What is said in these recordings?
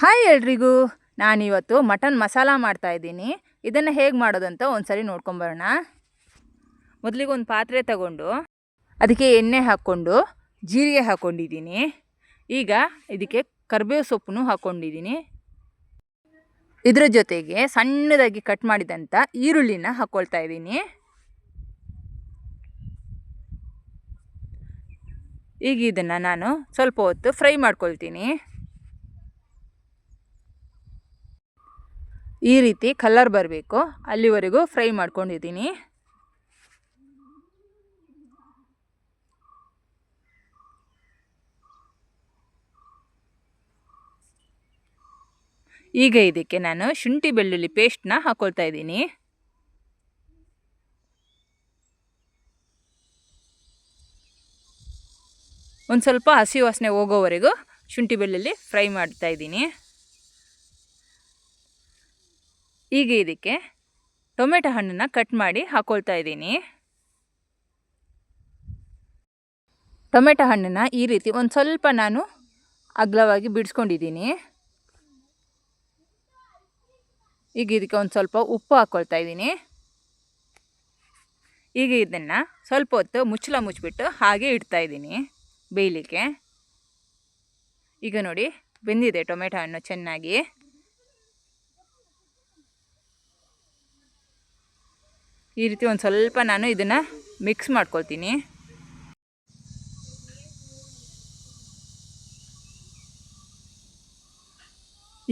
Hi ಎಲ್ರಿಗೂ, ನಾನಿವತ್ತು mutton masala ಮಾಡ್ತಾಯಿದ್ದೀನಿ. ಇದನ್ನು ಹೇಗೆ ಮಾಡೋದಂತ ಒಂದ್ಸರಿ ನೋಡ್ಕೊಂಬರೋಣ. ಮೊದಲಿಗೆ ಒಂದು ಪಾತ್ರೆ ತಗೊಂಡು ಅದಕ್ಕೆ ಎಣ್ಣೆ ಹಾಕ್ಕೊಂಡು ಜೀರಿಗೆ ಹಾಕ್ಕೊಂಡಿದ್ದೀನಿ. ಈಗ ಇದಕ್ಕೆ ಕರಿಬೇವು ಸೊಪ್ಪನ್ನು ಹಾಕ್ಕೊಂಡಿದ್ದೀನಿ. ಇದರ ಜೊತೆಗೆ ಸಣ್ಣದಾಗಿ ಕಟ್ ಮಾಡಿದಂಥ ಈರುಳ್ಳಿನ ಹಾಕ್ಕೊಳ್ತಾ ಇದ್ದೀನಿ. ಈಗ ಇದನ್ನು ನಾನು ಸ್ವಲ್ಪ ಹೊತ್ತು ಫ್ರೈ ಮಾಡ್ಕೊಳ್ತೀನಿ. ಈ ರೀತಿ ಕಲರ್ ಬರಬೇಕು, ಅಲ್ಲಿವರೆಗೂ ಫ್ರೈ ಮಾಡ್ಕೊಂಡಿದ್ದೀನಿ. ಈಗ ಇದಕ್ಕೆ ನಾನು ಶುಂಠಿ ಬೆಳ್ಳುಳ್ಳಿ ಪೇಸ್ಟ್ನ ಹಾಕ್ಕೊಳ್ತಾ ಇದ್ದೀನಿ. ಒಂದು ಸ್ವಲ್ಪ ಹಸಿ ವಾಸನೆ ಹೋಗೋವರೆಗೂ ಶುಂಠಿ ಬೆಳ್ಳುಳ್ಳಿ ಫ್ರೈ ಮಾಡ್ತಾ ಇದ್ದೀನಿ. ಈಗ ಇದಕ್ಕೆ ಟೊಮೆಟೊ ಹಣ್ಣನ್ನು ಕಟ್ ಮಾಡಿ ಹಾಕ್ಕೊಳ್ತಾ ಇದ್ದೀನಿ. ಟೊಮೆಟೊ ಹಣ್ಣನ್ನು ಈ ರೀತಿ ಒಂದು ಸ್ವಲ್ಪ ನಾನು ಅಗಲವಾಗಿ ಬಿಡಿಸ್ಕೊಂಡಿದ್ದೀನಿ. ಈಗ ಇದಕ್ಕೆ ಒಂದು ಸ್ವಲ್ಪ ಉಪ್ಪು ಹಾಕ್ಕೊಳ್ತಾ ಇದ್ದೀನಿ. ಈಗ ಇದನ್ನು ಸ್ವಲ್ಪ ಹೊತ್ತು ಮುಚ್ಚಿಬಿಟ್ಟು ಹಾಗೆ ಇಡ್ತಾ ಇದ್ದೀನಿ ಬೇಯಲಿಕ್ಕೆ. ಈಗ ನೋಡಿ, ಬೆಂದಿದೆ ಟೊಮೆಟೊ ಹಣ್ಣು ಚೆನ್ನಾಗಿ. ಈ ರೀತಿ ಒಂದು ಸ್ವಲ್ಪ ನಾನು ಇದನ್ನು ಮಿಕ್ಸ್ ಮಾಡ್ಕೊಳ್ತೀನಿ.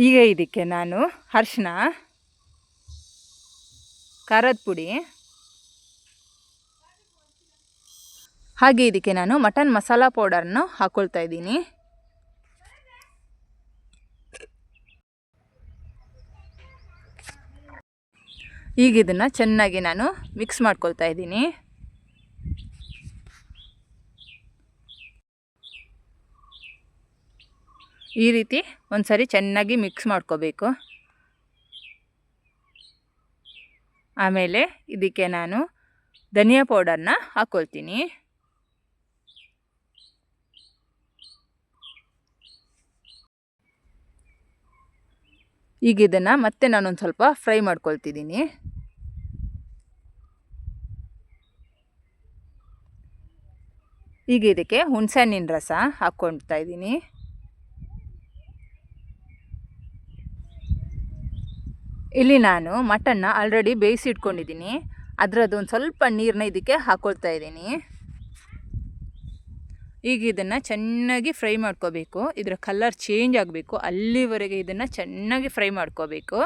ಈಗ ಇದಕ್ಕೆ ನಾನು ಅರಿಶಿನ, ಖಾರದ ಪುಡಿ, ಹಾಗೆ ಇದಕ್ಕೆ ನಾನು ಮಟನ್ ಮಸಾಲ ಪೌಡರನ್ನು ಹಾಕ್ಕೊಳ್ತಾ ಇದ್ದೀನಿ. ಈಗ ಇದನ್ನು ಚೆನ್ನಾಗಿ ನಾನು ಮಿಕ್ಸ್ ಮಾಡ್ಕೊಳ್ತಾ ಇದ್ದೀನಿ. ಈ ರೀತಿ ಒಂದು ಸರಿ ಚೆನ್ನಾಗಿ ಮಿಕ್ಸ್ ಮಾಡ್ಕೋಬೇಕು. ಆಮೇಲೆ ಇದಕ್ಕೆ ನಾನು ಧನಿಯಾ ಪೌಡರ್ನ ಹಾಕ್ಕೊಳ್ತೀನಿ. ಈಗ ಇದನ್ನು ಮತ್ತೆ ನಾನೊಂದು ಸ್ವಲ್ಪ ಫ್ರೈ ಮಾಡ್ಕೊಳ್ತಿದ್ದೀನಿ. ಈಗ ಇದಕ್ಕೆ ಹುಣಸೆಹಣ್ಣಿನ ರಸ ಹಾಕ್ಕೊಳ್ತಾ ಇದ್ದೀನಿ. ಇಲ್ಲಿ ನಾನು ಮಟನ್ನ ಆಲ್ರೆಡಿ ಬೇಯಿಸಿ ಇಟ್ಕೊಂಡಿದ್ದೀನಿ. ಅದರದ್ದು ಒಂದು ಸ್ವಲ್ಪ ನೀರನ್ನ ಇದಕ್ಕೆ ಹಾಕ್ಕೊಳ್ತಾ ಇದ್ದೀನಿ. ಈಗ ಇದನ್ನು ಚೆನ್ನಾಗಿ ಫ್ರೈ ಮಾಡ್ಕೋಬೇಕು. ಇದರ ಕಲರ್ ಚೇಂಜ್ ಆಗಬೇಕು, ಅಲ್ಲಿವರೆಗೆ ಇದನ್ನು ಚೆನ್ನಾಗಿ ಫ್ರೈ ಮಾಡ್ಕೋಬೇಕು.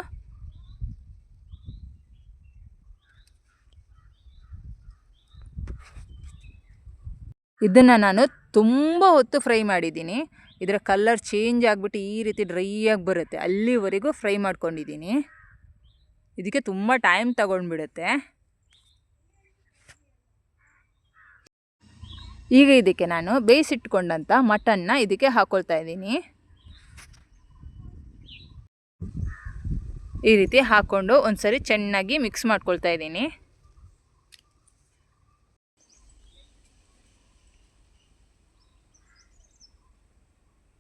ಇದನ್ನು ನಾನು ತುಂಬ ಹೊತ್ತು ಫ್ರೈ ಮಾಡಿದ್ದೀನಿ. ಇದರ ಕಲರ್ ಚೇಂಜ್ ಆಗಿಬಿಟ್ಟು ಈ ರೀತಿ ಡ್ರೈ ಆಗಿ ಬರುತ್ತೆ, ಅಲ್ಲಿವರೆಗೂ ಫ್ರೈ ಮಾಡ್ಕೊಂಡಿದ್ದೀನಿ. ಇದಕ್ಕೆ ತುಂಬ ಟೈಮ್ ತಗೊಂಡ್ಬಿಡುತ್ತೆ. ಈಗ ಇದಕ್ಕೆ ನಾನು ಬೇಯಿಸಿಟ್ಕೊಂಡಂಥ ಮಟನ್ನ ಇದಕ್ಕೆ ಹಾಕ್ಕೊಳ್ತಾ ಇದ್ದೀನಿ. ಈ ರೀತಿ ಹಾಕ್ಕೊಂಡು ಒಂದ್ಸರಿ ಚೆನ್ನಾಗಿ ಮಿಕ್ಸ್ ಮಾಡ್ಕೊಳ್ತಾ ಇದ್ದೀನಿ.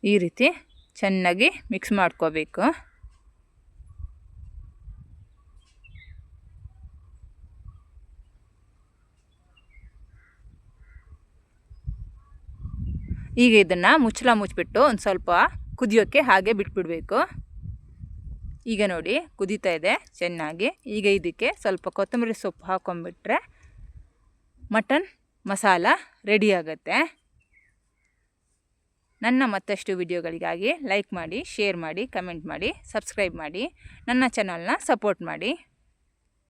ಈ ರೀತಿ ಚೆನ್ನಾಗಿ ಮಿಕ್ಸ್ ಮಾಡ್ಕೋಬೇಕು. ಈಗ ಇದನ್ನು ಮುಚ್ಚಿಬಿಟ್ಟು ಒಂದು ಸ್ವಲ್ಪ ಕುದಿಯೋಕ್ಕೆ ಹಾಗೆ ಬಿಟ್ಬಿಡಬೇಕು. ಈಗ ನೋಡಿ ಕುದೀತಾ ಇದೆ ಚೆನ್ನಾಗಿ. ಈಗ ಇದಕ್ಕೆ ಸ್ವಲ್ಪ ಕೊತ್ತಂಬರಿ ಸೊಪ್ಪು ಹಾಕ್ಕೊಂಬಿಟ್ರೆ ಮಟನ್ ಮಸಾಲ ರೆಡಿ ಆಗುತ್ತೆ. ನನ್ನ ಮತ್ತಷ್ಟು ವಿಡಿಯೋಗಳಿಗಾಗಿ ಲೈಕ್ ಮಾಡಿ, ಶೇರ್ ಮಾಡಿ, ಕಮೆಂಟ್ ಮಾಡಿ, ಸಬ್ಸ್ಕ್ರೈಬ್ ಮಾಡಿ, ನನ್ನ ಚಾನಲ್ನ ಸಪೋರ್ಟ್ ಮಾಡಿ.